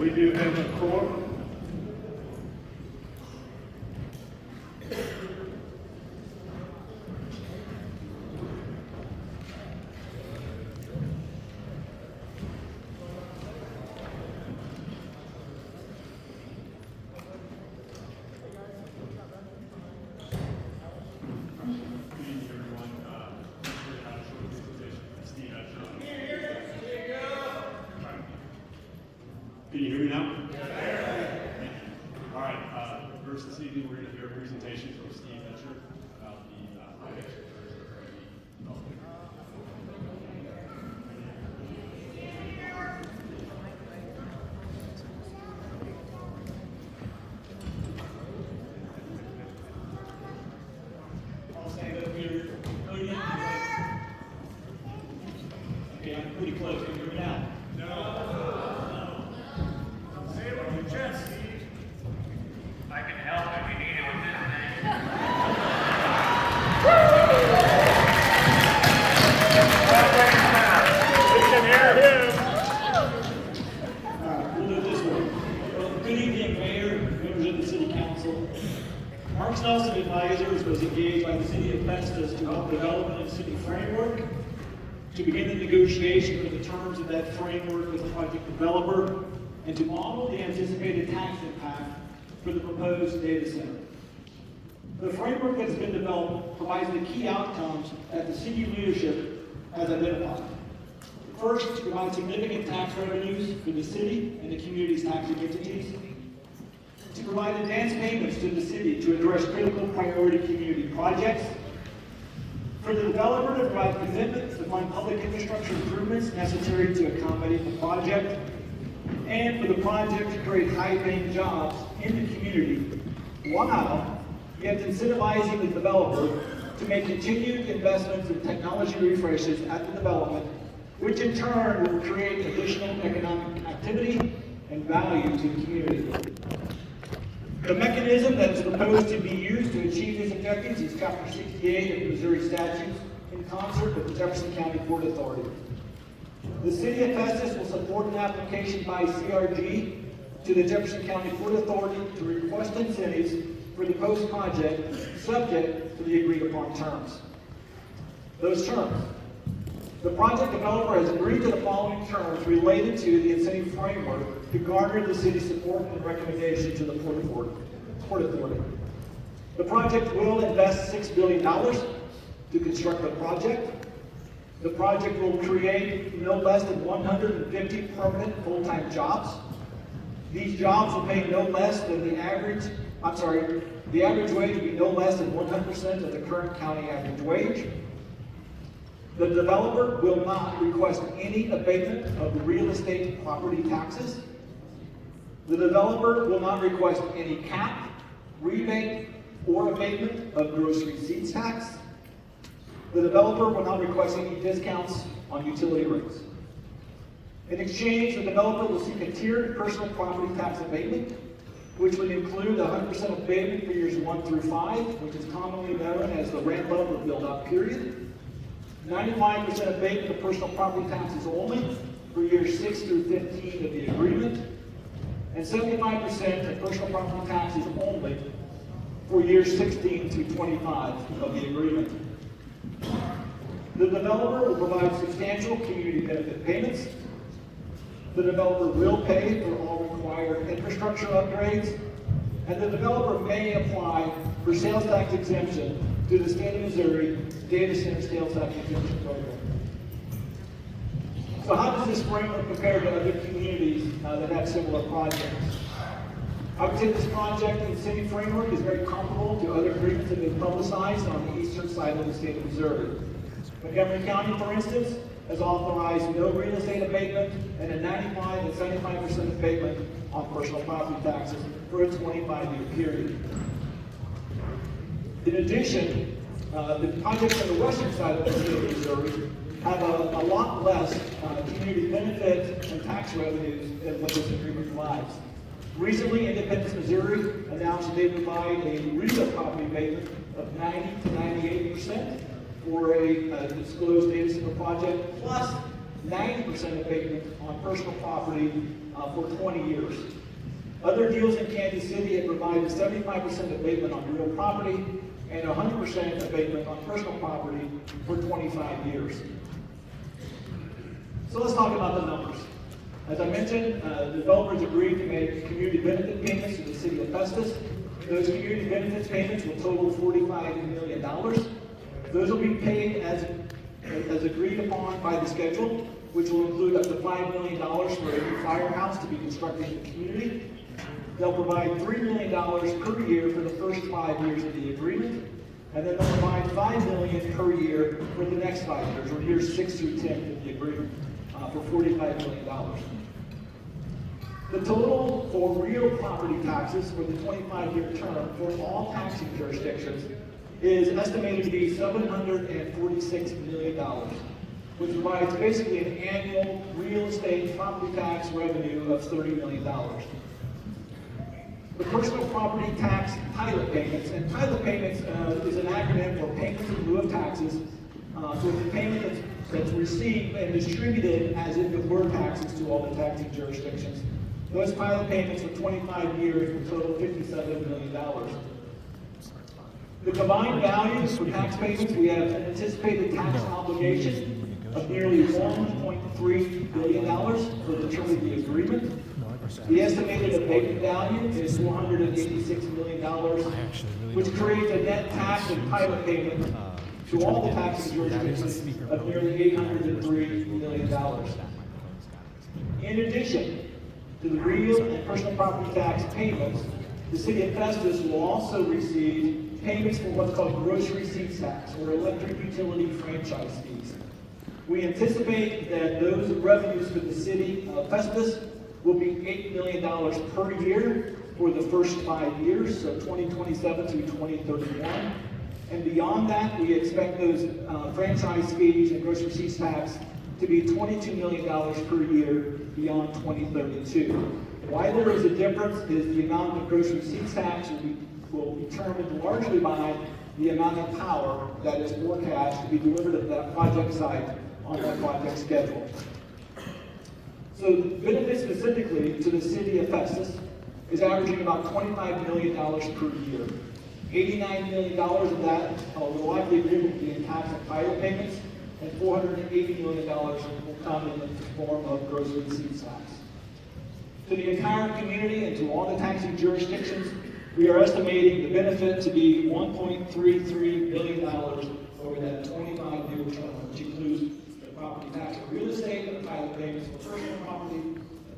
We do have a quorum. Can you hear me now? All right. First this evening, we're going to hear a presentation from Steve Etcher about the project. I'll stand up here. Okay, I'm pretty close. Can you hear me now? I can help if you need it with this thing. We can hear him. We'll do it this way. Well, good evening, Mayor, members of the City Council. Mark Nelson Advisors was engaged by the City of Festus to help develop a city framework to begin the negotiation for the terms of that framework with the project developer and to model the anticipated tax impact for the proposed data center. The framework that has been developed provides the key outcomes that the city leadership has identified. First, to provide significant tax revenues for the city and the community's taxing entities. To provide advance payments to the city to address critical priority community projects. For the developer to provide commitments to fund public infrastructure improvements necessary to accommodate the project. And for the project to create high-paying jobs in the community, while yet incentivizing the developer to make continued investments in technology refreshes at the development, which in turn will create additional economic activity and value to the community. The mechanism that is proposed to be used to achieve these objectives is Chapter 68 of the Missouri statutes in concert with the Jefferson County Port Authority. The City of Festus will support an application by CRG to the Jefferson County Port Authority to request incentives for the post-project subject to the agreed upon terms. Those terms. The project developer has agreed to the following terms related to the incentive framework to garner the city's support and recommendation to the Port Authority. The project will invest $6 billion to construct the project. The project will create no less than 150 permanent full-time jobs. These jobs will pay no less than the average wage will be no less than 100% of the current county average wage. The developer will not request any abatement of real estate property taxes. The developer will not request any cap, rebate, or abatement of gross receipts tax. The developer will not request any discounts on utility rates. In exchange, the developer will seek a tiered personal property tax abatement, which would include 100% abatement for years 1 through 5, which is commonly known as the ramp-up or build-out period. 95% abatement of personal property taxes only for years 6 through 15 of the agreement, and 75% of personal property taxes only for years 16 through 25 of the agreement. The developer will provide substantial community benefit payments. The developer will pay for all required infrastructure upgrades, and the developer may apply for sales tax exemption to the state of Missouri Data Center Sales Tax Exemption Program. So how does this framework compare to other communities that have similar projects? I would say this project and city framework is very comparable to other agreements that have been publicized on the eastern side of the state of Missouri. Montgomery County, for instance, has authorized no real estate abatement and a 95 and 75% abatement on personal property taxes for a 25-year period. In addition, the projects on the western side of the state of Missouri have a lot less community benefit and tax revenues than what this agreement provides. Recently, Independence, Missouri announced that they provide a real property abatement of 90 to 98% for a disclosed data center project, plus 90% abatement on personal property for 20 years. Other deals in Kansas City have provided 75% abatement on real property and 100% abatement on personal property for 25 years. So let's talk about the numbers. As I mentioned, the developers agreed to make community benefit payments to the city of Festus. Those community benefits payments will total $45 million. Those will be paid as agreed upon by the schedule, which will include up to $5 million for a new firehouse to be constructed in the community. They'll provide $3 million per year for the first 5 years of the agreement, and then they'll provide $5 million per year for the next 5 years, or years 6 through 10 of the agreement, for $45 million. The total for real property taxes for the 25-year term for all taxing jurisdictions is estimated to be $746 million, which provides basically an annual real estate property tax revenue of $30 million. The personal property tax pilot payments, and pilot payments is an acronym for payments in lieu of taxes. So it's a payment that's received and distributed as if it were taxes to all the taxing jurisdictions. Those pilot payments for 25 years will total $57 million. The combined values for tax payments, we have an anticipated tax obligation of nearly $1.3 billion for the term of the agreement. The estimated abatement value is $486 million, which creates a net tax and pilot payment to all the taxing jurisdictions of nearly $803 million. In addition to the real and personal property tax payments, the city of Festus will also receive payments for what's called gross receipts tax, or electric utility franchise fees. We anticipate that those revenues for the city of Festus will be $8 million per year for the first 5 years, so 2027 through 2031. And beyond that, we expect those franchise fees and gross receipts tax to be $22 million per year beyond 2032. Why there is a difference is the amount of gross receipts tax will be determined largely by the amount of power that is forecast to be delivered at that project site on that project schedule. So the benefit specifically to the city of Festus is averaging about $25 million per year. $89 million of that will likely be in tax and pilot payments, and $480 million will come in the form of gross receipts tax. To the entire community and to all the taxing jurisdictions, we are estimating the benefit to be $1.33 billion over that 25-year term, which includes the property tax for real estate, the pilot payments for personal property,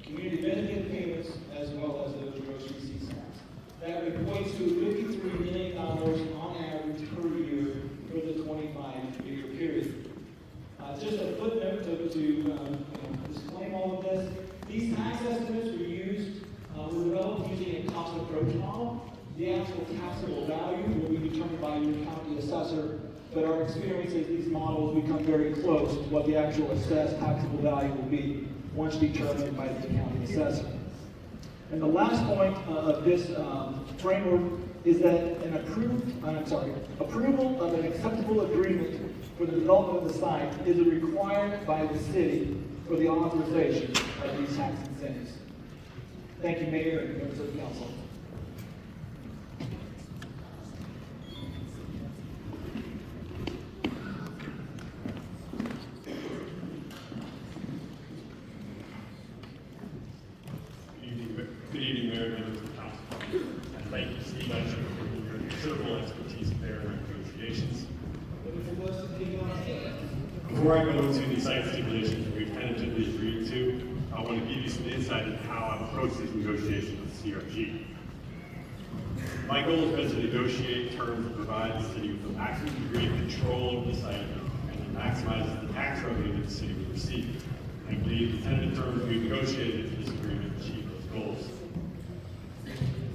community benefit payments, as well as those gross receipts tax. That equates to $53 million on average per year for the 25-year period. Just a footnote to disclaim all of this. These tax estimates were developed using a cost approach model. The actual taxable value will be determined by your county assessor, but our experience is these models become very close to what the actual assessed taxable value will be once determined by the county assessor. And the last point of this framework is that approval of an acceptable agreement for the development of the site is required by the city for the authorization of these tax incentives. Thank you, Mayor and members of the council. Good evening, Mayor and members of the council. And thank you, Steve Etcher, for your considerable expertise in fair negotiations. Before I go into the site stipulations that we've tentatively agreed to, I want to give you some insight into how I've approached these negotiations with CRG. My goal has been to negotiate terms that provide the city with the maximum degree of control over the site and that maximizes the tax revenue that the city will receive. I believe the tentative terms we've negotiated for this agreement achieve those goals.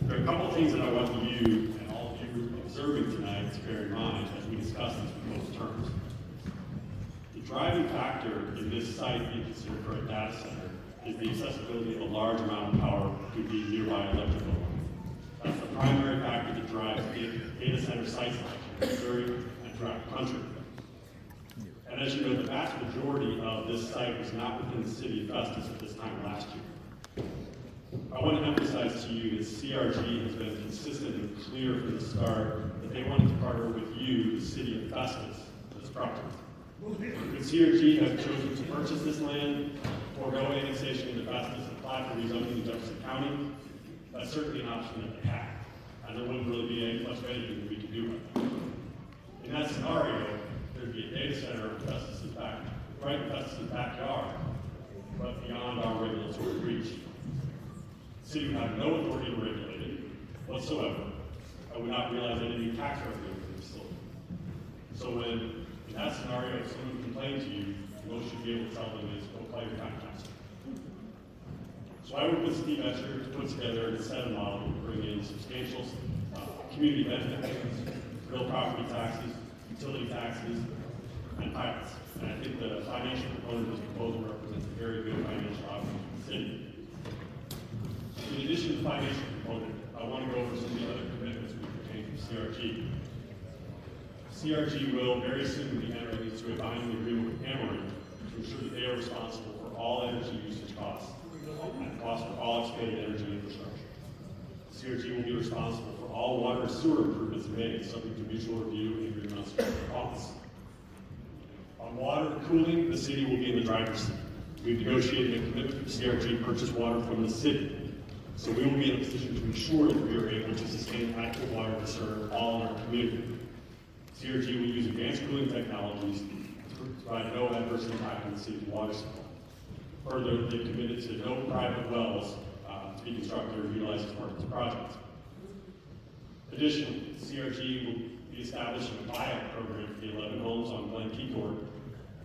There are a couple of things that I want you and all of you observing tonight to bear in mind as we discuss these proposed terms. The driving factor in this site being considered for a data center is the accessibility of a large amount of power to the nearby electrical lines. That's the primary factor that drives data center sites like in Missouri and throughout the country. And as you know, the vast majority of this site was not within the city of Festus at this time last year. I want to emphasize to you that CRG has been consistent and clear from the start that they wanted to partner with you, the city of Festus, for this project. If CRG has chosen to purchase this land, forego annexation into Festus, and apply for rezoning in Jefferson County, that's certainly an option that they have. And there wouldn't really be much of anything that we could do with it. In that scenario, there'd be a data center right in Festus' backyard, but beyond our regulatory reach. The city would have no authority to regulate it whatsoever. I would not realize any new tax revenue from the facility. So when, in that scenario, if someone complains to you, most should be able to tell them is, go play your county council. So I worked with Steve Etcher to put together a set of model to bring in substantial community benefit payments, real property taxes, utility taxes, and pilots. And I think the financial component of this proposal represents a very good financial option for the city. In addition to the financial component, I want to go over some of the other commitments we obtained from CRG. CRG will very soon be entering into a binding agreement with Ameren to ensure that they are responsible for all energy usage costs and costs for all expanded energy infrastructure. CRG will be responsible for all water and sewer improvements made, subject to mutual review and agreement on costs. On water and cooling, the city will be in the driver's seat. We've negotiated a commitment for CRG to purchase water from the city. So we will be in a position to ensure that we are able to sustain adequate water to serve all in our community. CRG will use advanced cooling technologies to provide no adverse impact on the city's water supply. Further, they've committed to no private wells to be constructed or utilized as part of this project. Additionally, CRG will be establishing a buyout program for the 11 homes on Glen Key Court,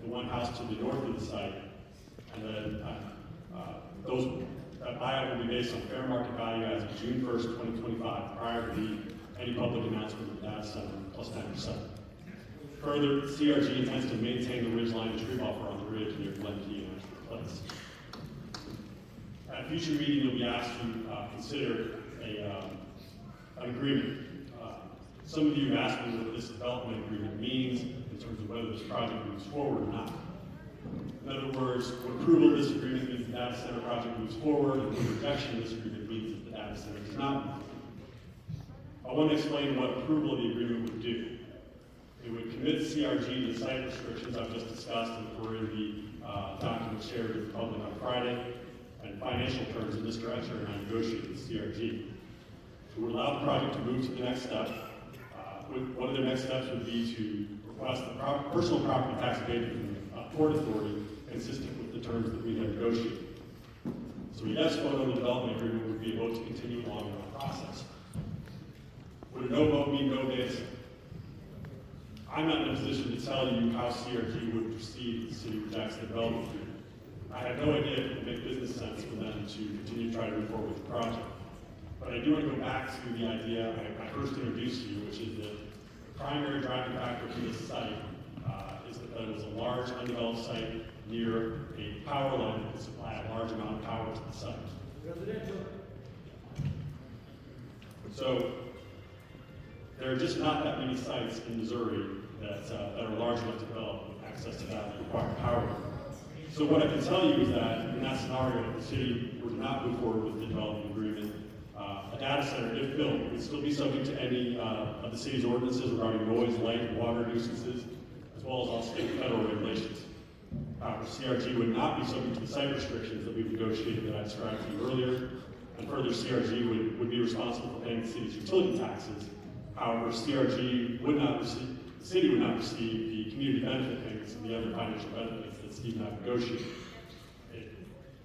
the one house to the north of the site, and then that buyout will be based on fair market value as of June 1st, 2025, prior to any public announcement of the data center plus 10%. Further, CRG intends to maintain the ridgeline and tree buffer on the ridge near Glen Key and Ashford Place. At a future meeting, you'll be asked to consider an agreement. Some of you have asked me what this development agreement means in terms of whether this project moves forward or not. In other words, what approval of this agreement means the data center project moves forward, and what rejection of this agreement means that the data center does not move forward. I want to explain what approval of the agreement would do. It would commit CRG to the site restrictions I've just discussed and were in the document shared with the public on Friday, and financial terms that Mr. Etcher and I negotiated with CRG. It would allow the project to move to the next step. One of the next steps would be to request the personal property tax abatement from the Port Authority consistent with the terms that we have negotiated. So a yes vote on the development agreement would be a vote to continue along in the process. Would a no vote mean no data center? I'm not in a position to tell you how CRG would proceed if the city rejects the development agreement. I have no idea if it would make business sense for them to continue to try to move forward with the project. But I do want to go back to the idea I first introduced to you, which is that the primary driving factor for this site is that it was a large undeveloped site near a power line that would supply a large amount of power to the site. Residential. So there are just not that many sites in Missouri that are large enough to develop with access to that required power. So what I can tell you is that in that scenario, if the city were to not move forward with the development agreement, a data center, if built, would still be subject to any of the city's ordinances regarding noise, light, and water nuisances, as well as all state and federal regulations. CRG would not be subject to the site restrictions that we've negotiated that I described to you earlier, and further, CRG would be responsible for paying the city's utility taxes. However, CRG would not receive, the city would not receive the community benefit payments and the other financial benefits that Steve and I have negotiated.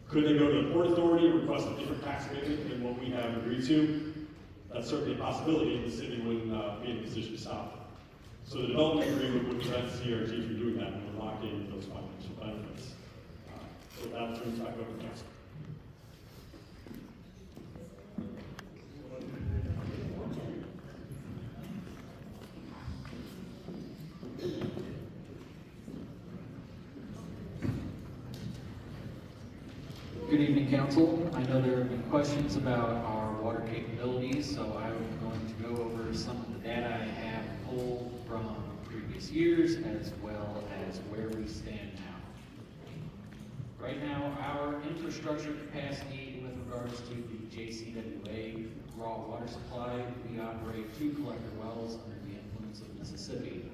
Could they go to the Port Authority and request a different tax abatement than what we have agreed to? That's certainly a possibility, and the city wouldn't be in a position to stop it. So the development agreement would prevent CRG from doing that and would lock in those financial benefits. So that will turn back over to council. Good evening, Council. I know there have been questions about our water capabilities, so I'm going to go over some of the data I have pulled from previous previous years, as well as where we stand now. Right now, our infrastructure capacity with regards to the JCWA raw water supply, we operate 2 collector wells under the influence of Mississippi.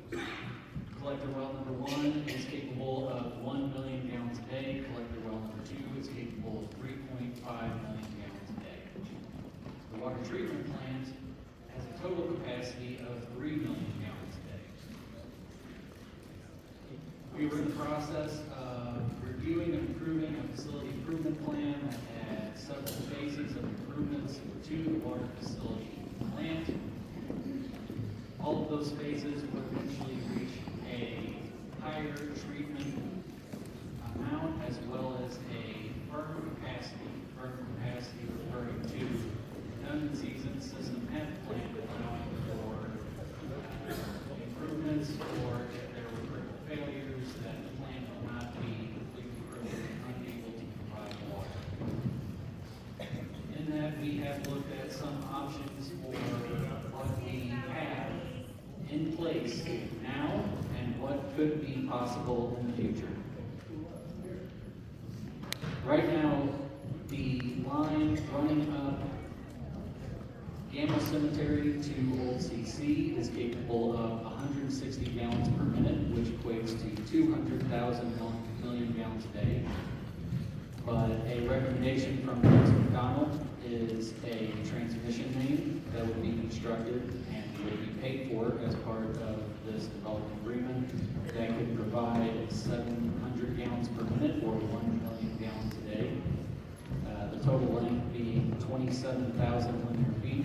Collector well number 1 is capable of 1 million gallons a day. Collector well number 2 is capable of 3.5 million gallons a day. The water treatment plant has a total capacity of 3 million gallons a day. We were in the process of reviewing and approving a facility improvement plan that had several phases of improvements to the water facility plant. All of those phases would eventually reach a higher treatment amount as well as a firm capacity. Firm capacity referring to redundancies in the system at the plant, allowing for improvements, or if there were critical failures, that the plant will not be completely crippled and unable to provide water. In that, we have looked at some options for what we have in place now and what could be possible in the future. Right now, the line running up Gamble Cemetery to Old CC is capable of 160 gallons per minute, which equates to 200,000 million gallons a day. But a recommendation from Mr. McDonald is a transmission main that would be constructed and would be paid for as part of this development agreement that could provide 700 gallons per minute or 1 million gallons a day. The total length being 27,000 linear feet.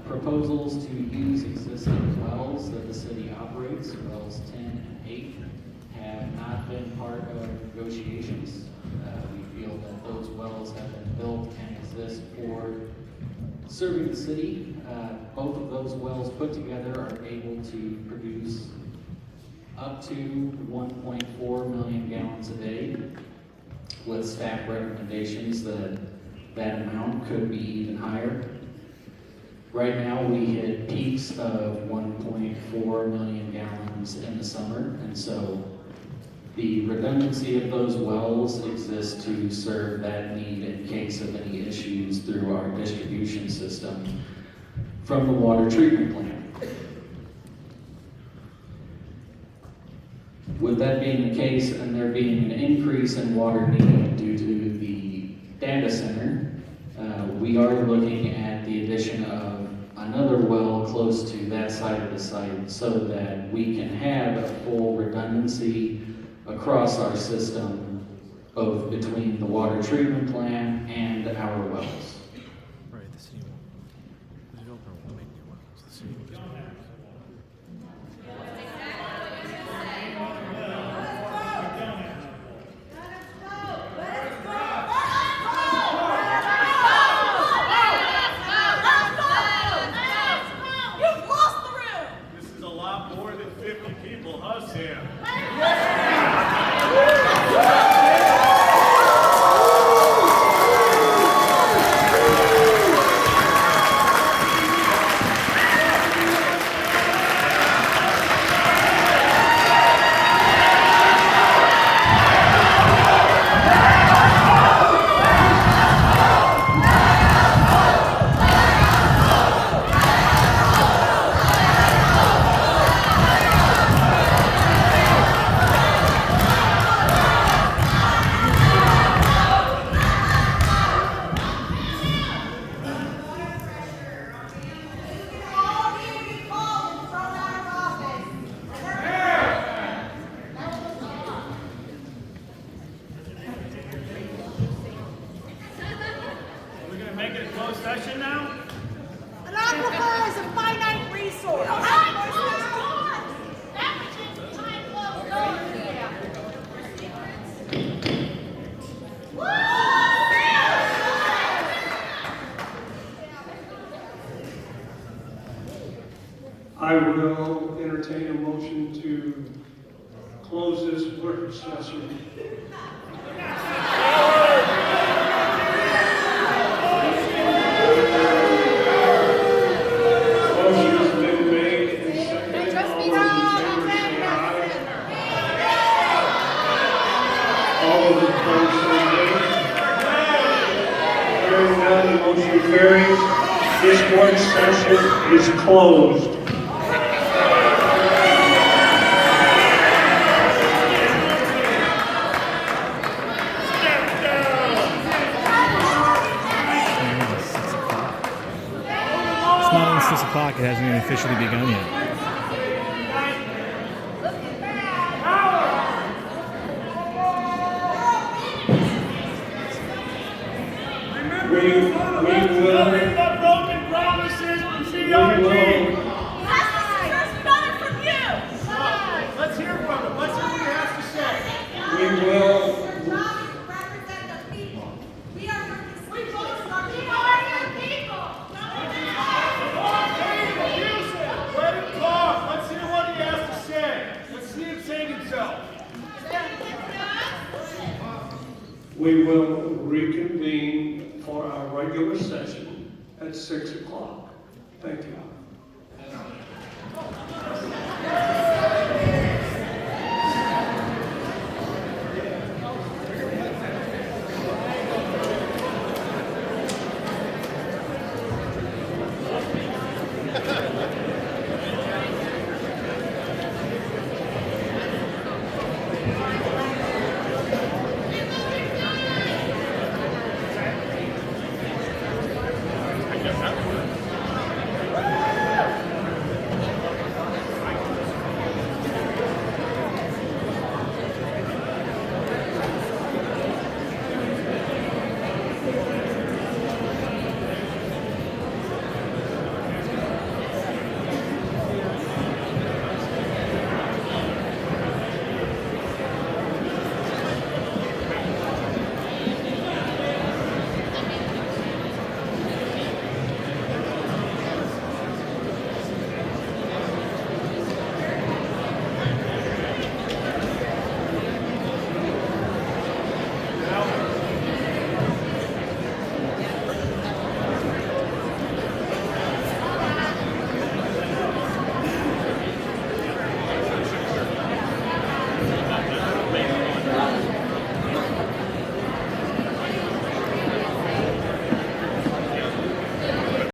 Proposals to use existing wells that the city operates, wells 10 and 8, have not been part of negotiations. We feel that those wells have been built and exist for serving the city. Both of those wells put together are able to produce up to 1.4 million gallons a day, with staff recommendations that that amount could be even higher. Right now, we hit peaks of 1.4 million gallons in the summer, and so the redundancy of those wells exists to serve that need in case of any issues through our distribution system from the water treatment plant. With that being the case, and there being an increase in water need due to the data center, we are looking at the addition of another well close to that side of the site so that we can have a full redundancy across our system, both between the water treatment plant and our wells. Right, the city will. The developer will make new wells. The city will just make new wells. This is a lot more than 50 people, huh, Sam? We're gonna make it a closed session now? An aquifer is a finite resource. I will entertain a motion to close this work session. Motion has been made and seconded. opposed, say nay. Hearing none, the motion carries. This work session is closed. It's not even 6 o'clock. It hasn't even officially begun yet. We will. The broken promises from We CRG. will. Let's hear from him. Let's hear what he has to say. We will. Represent the people. We are your constituents. Let him talk. Let's hear what he has to say. Let's see him say himself. We will reconvene for our regular session at 6 o'clock. Thank you.